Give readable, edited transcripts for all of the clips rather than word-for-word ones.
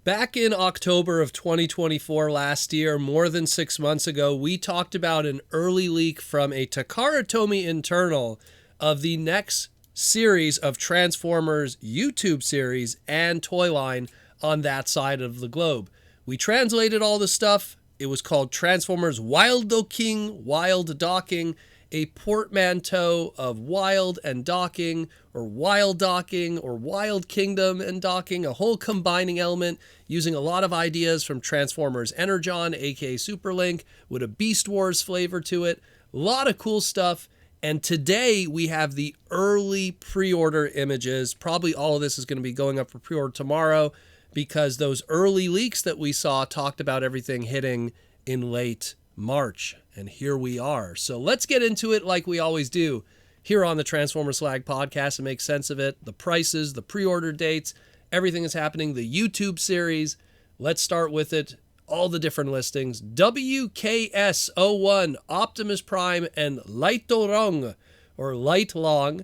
Back in October of 2024 last year, more than 6 months ago, we talked about an early leak from a Takara-Tomy internal of the next series of Transformers YouTube series and toy line on that side of the globe. We translated all the stuff. It was called Transformers Wild King, Wild Docking, a portmanteau of wild and docking, or wild docking, or wild kingdom and docking, a whole combining element using a lot of ideas from Transformers Energon, aka Superlink, with a Beast Wars flavor to it. A lot of cool stuff. And today we have the early pre-order images. Probably all of this is going to be going up for pre-order tomorrow because those early leaks that we saw talked about everything hitting in late March. And here we are. So let's get into it like we always do here on the Transformers Slag podcast and make sense of it. The prices, the pre-order dates, everything is happening, the YouTube series. Let's start with it. All the different listings. WKS01, Optimus Prime, and Lightorong, or Light Long.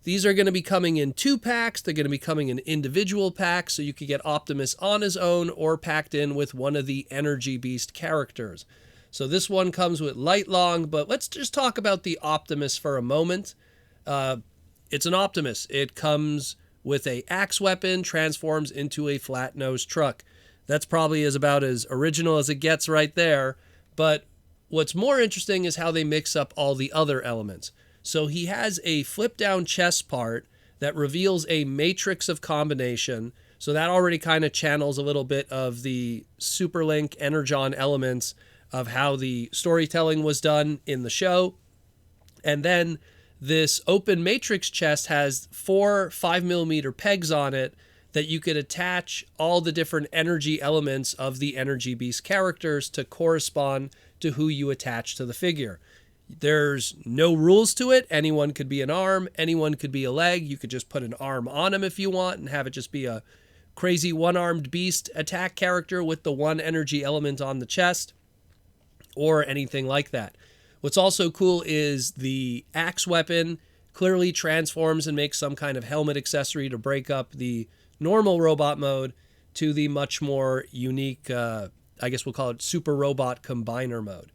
These are going to be coming in 2-packs. They're going to be coming in individual packs, so you could get Optimus on his own or packed in with one of the Energy Beast characters. So this one comes with Light Long, but let's just talk about the Optimus for a moment. It's an Optimus. It comes with a axe weapon, transforms into a flat-nosed truck. That's probably about as original as it gets right there. But what's more interesting is how they mix up all the other elements. So he has a flip-down chest part that reveals a matrix of combination. So that already kind of channels a little bit of the Superlink Energon elements of how the storytelling was done in the show. And then this open matrix chest has 4 5mm pegs on it that you could attach all the different energy elements of the Energy Beast characters to correspond to who you attach to the figure. There's no rules to it. Anyone could be an arm. Anyone could be a leg. You could just put an arm on him if you want and have it just be a crazy one-armed beast attack character with the one energy element on the chest, or anything like that. What's also cool is the axe weapon clearly transforms and makes some kind of helmet accessory to break up the normal robot mode to the much more unique, I guess we'll call it Super Robot Combiner mode.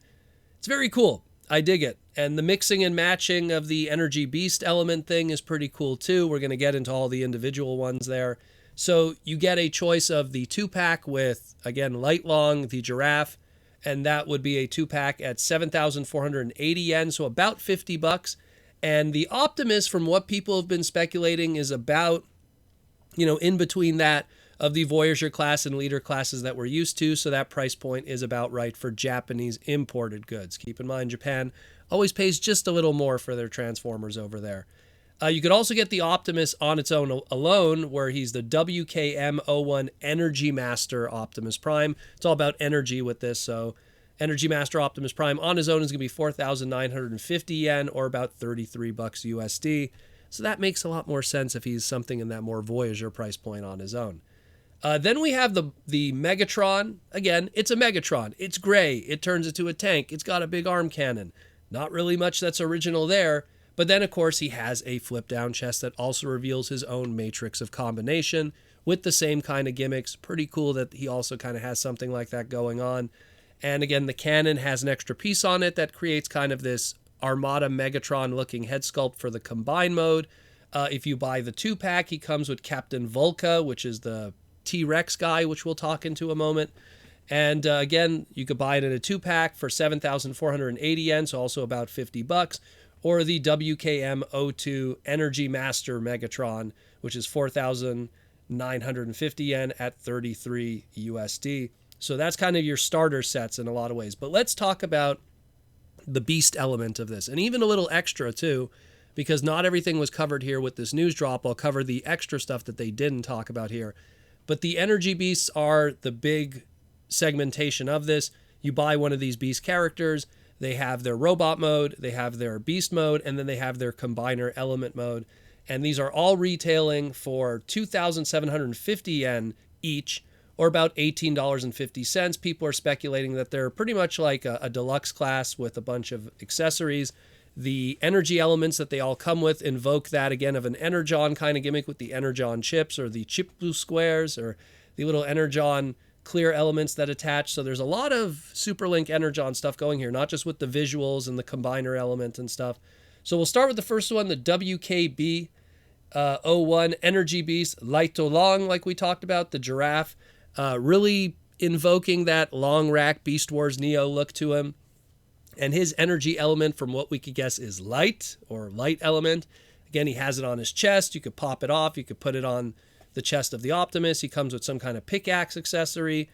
It's very cool. I dig it. And the mixing and matching of the Energy Beast element thing is pretty cool too. We're going to get into all the individual ones there. So you get a choice of the 2-pack with, again, Light Long, the giraffe, and that would be a 2-pack at 7,480 yen, so about $50. And the Optimus, from what people have been speculating, is about, in between that of the Voyager class and Leader classes that we're used to, so that price point is about right for Japanese imported goods. Keep in mind, Japan always pays just a little more for their Transformers over there. You could also get the Optimus on its own alone, where he's the WKM01 Energy Master Optimus Prime. It's all about energy with this, so Energy Master Optimus Prime on his own is going to be 4,950 yen, or about $33 USD. So that makes a lot more sense if he's something in that more Voyager price point on his own. Then we have the Megatron. Again, it's a Megatron. It's gray. It turns into a tank. It's got a big arm cannon. Not really much that's original there. But then, of course, he has a flip-down chest that also reveals his own matrix of combination with the same kind of gimmicks. Pretty cool that he also kind of has something like that going on. And again, the cannon has an extra piece on it that creates kind of this Armada Megatron-looking head sculpt for the combine mode. If you buy the 2-pack, he comes with Captain Volca, which is the T-Rex guy, which we'll talk into a moment. And again, you could buy it in a 2-pack for 7,480 yen, so also about $50. Or the WKM02 Energy Master Megatron, which is 4,950 yen at 33 USD. So that's kind of your starter sets in a lot of ways. But let's talk about the beast element of this, and even a little extra too, because not everything was covered here with this news drop. I'll cover the extra stuff that they didn't talk about here. But the Energy Beasts are the big segmentation of this. You buy one of these beast characters, they have their robot mode, they have their beast mode, and then they have their combiner element mode. And these are all retailing for 2,750 yen each, or about $18.50. People are speculating that they're pretty much like a deluxe class with a bunch of accessories. The energy elements that they all come with invoke that, again, of an Energon kind of gimmick with the Energon chips or the chip blue squares, or the little Energon clear elements that attach. So there's a lot of Superlink Energon stuff going here, not just with the visuals and the combiner element and stuff. So we'll start with the first one, the WKB 01 Energy Beast, Laito Long, like we talked about, the giraffe, really invoking that long rack Beast Wars Neo look to him. And his energy element, from what we could guess, is light, or light element. Again, he has it on his chest. You could pop it off. You could put it on the chest of the Optimus. He comes with some kind of pickaxe accessory.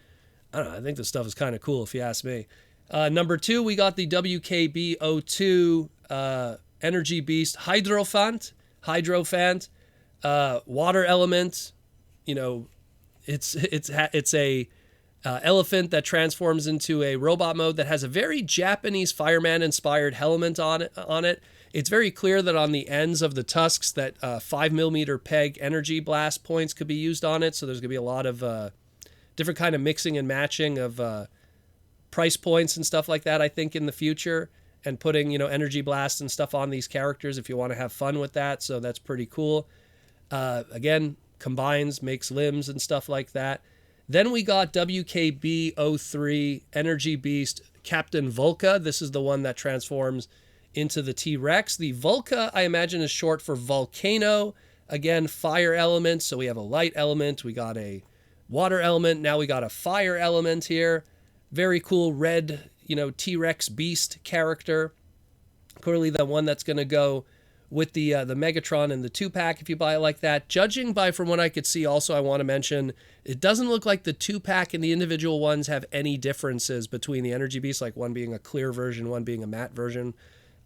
I don't know. I think this stuff is kind of cool, if you ask me. Number 2, we got the WKB-02 Energy Beast Hydrophant. Water element. You know, it's a elephant that transforms into a robot mode that has a very Japanese fireman-inspired helmet on it. It's very clear that on the ends of the tusks that 5mm peg energy blast points could be used on it. So there's going to be a lot of different kind of mixing and matching of price points and stuff like that, I think, in the future. And putting, energy blasts and stuff on these characters if you want to have fun with that. So that's pretty cool. Again, combines, makes limbs and stuff like that. Then we got WKB-03 Energy Beast Captain Volca. This is the one that transforms into the T-Rex. The Volca, I imagine, is short for volcano. Again, fire element. So we have a light element. We got a water element. Now we got a fire element here. Very cool red, T-Rex beast character. Clearly the one that's going to go with the Megatron and the 2-pack if you buy it like that. Judging by from what I could see, also I want to mention, it doesn't look like the 2-pack and the individual ones have any differences between the Energy Beasts, like one being a clear version, one being a matte version.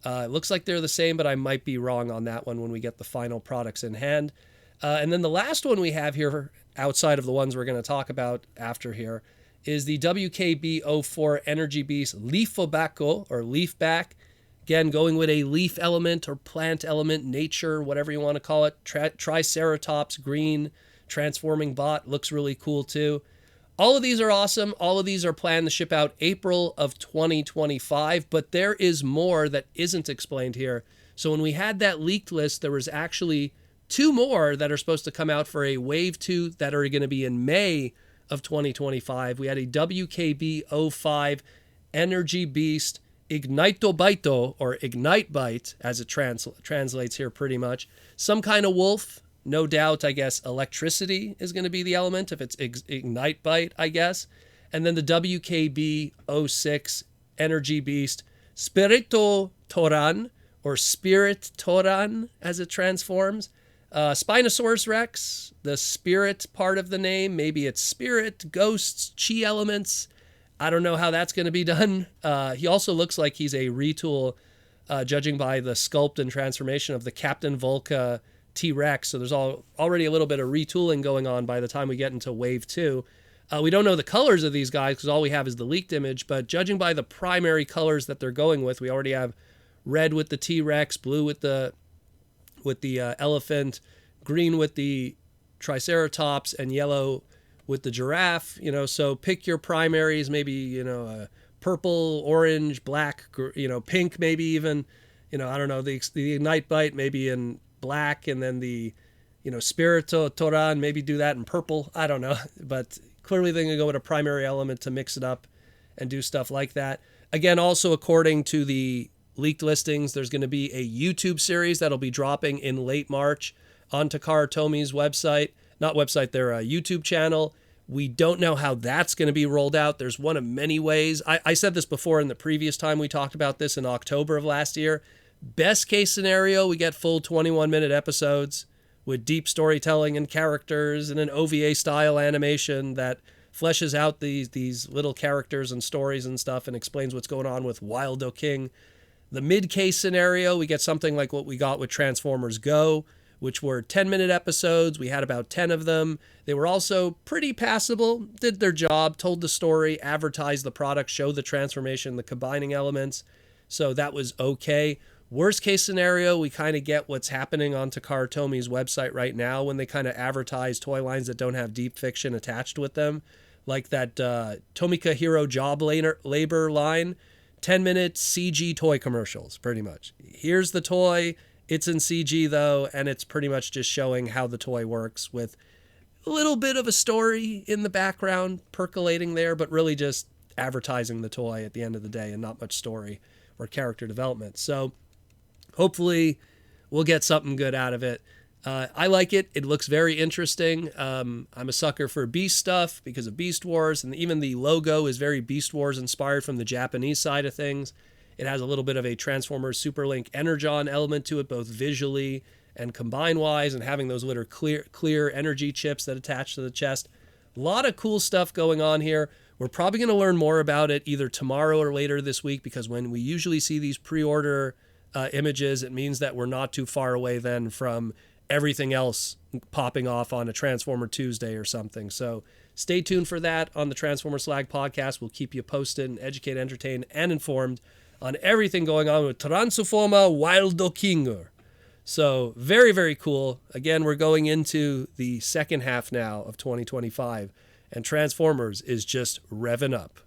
It looks like they're the same, but I might be wrong on that one when we get the final products in hand. And then the last one we have here, outside of the ones we're going to talk about after here, is the WKB-04 Energy Beast Leafobacco, or Leafback. Again, going with a leaf element or plant element, nature, whatever you want to call it. Triceratops green transforming bot. Looks really cool too. All of these are awesome. All of these are planned to ship out April of 2025, but there is more that isn't explained here. So when we had that leaked list, there was actually 2 more that are supposed to come out for a Wave 2 that are going to be in May of 2025. We had a WKB-05 Energy Beast Ignitobaito, or Ignite Bite, as it translates here pretty much. Some kind of wolf. No doubt, I guess, electricity is going to be the element if it's Ignite Bite, I guess. And then the WKB-06 Energy Beast Spirito Toran, or Spirit Toran, as it transforms. Spinosaurus Rex, the spirit part of the name. Maybe it's spirit, ghosts, chi elements. I don't know how that's going to be done. He also looks like he's a retool, judging by the sculpt and transformation of the Captain Volca T-Rex. So there's already a little bit of retooling going on by the time we get into Wave 2. We don't know the colors of these guys because all we have is the leaked image, but judging by the primary colors that they're going with, we already have red with the T-Rex, blue with the elephant, green with the Triceratops, and yellow with the giraffe. So pick your primaries, maybe, purple, orange, black, pink, maybe even, I don't know, the Ignite Bite maybe in black, and then the, Spirito Toran, maybe do that in purple. I don't know, but clearly they're going to go with a primary element to mix it up and do stuff like that. Again, also according to the leaked listings, there's going to be a YouTube series that'll be dropping in late March on Takara-Tomy's website. Not website, their YouTube channel. We don't know how that's going to be rolled out. There's one of many ways. I said this before in the previous time we talked about this in October of last year. Best case scenario, we get full 21-minute episodes with deep storytelling and characters and an OVA-style animation that fleshes out these little characters and stories and stuff and explains what's going on with Wild King. The mid-case scenario, we get something like what we got with Transformers Go, which were 10-minute episodes. We had about 10 of them. They were also pretty passable, did their job, told the story, advertised the product, showed the transformation, the combining elements. So that was okay. Worst case scenario, we kind of get what's happening on Takara-Tomy's website right now when they kind of advertise toy lines that don't have deep fiction attached with them, like that Tomika Hero job labor line. 10-minute CG toy commercials, pretty much. Here's the toy. It's in CG, though, and it's pretty much just showing how the toy works with a little bit of a story in the background percolating there, but really just advertising the toy at the end of the day and not much story or character development. So hopefully we'll get something good out of it. I like it. It looks very interesting. I'm a sucker for Beast stuff because of Beast Wars, and even the logo is very Beast Wars inspired from the Japanese side of things. It has a little bit of a Transformers Superlink Energon element to it, both visually and combine-wise, and having those little clear energy chips that attach to the chest. A lot of cool stuff going on here. We're probably going to learn more about it either tomorrow or later this week, because when we usually see these pre-order images, it means that we're not too far away then from everything else popping off on a Transformer Tuesday or something. So stay tuned for that on the Transformer Slag podcast. We'll keep you posted and educate, entertain, and informed on everything going on with Transformers Wild King. So very, very cool. Again, we're going into the second half now of 2025, and Transformers is just revving up.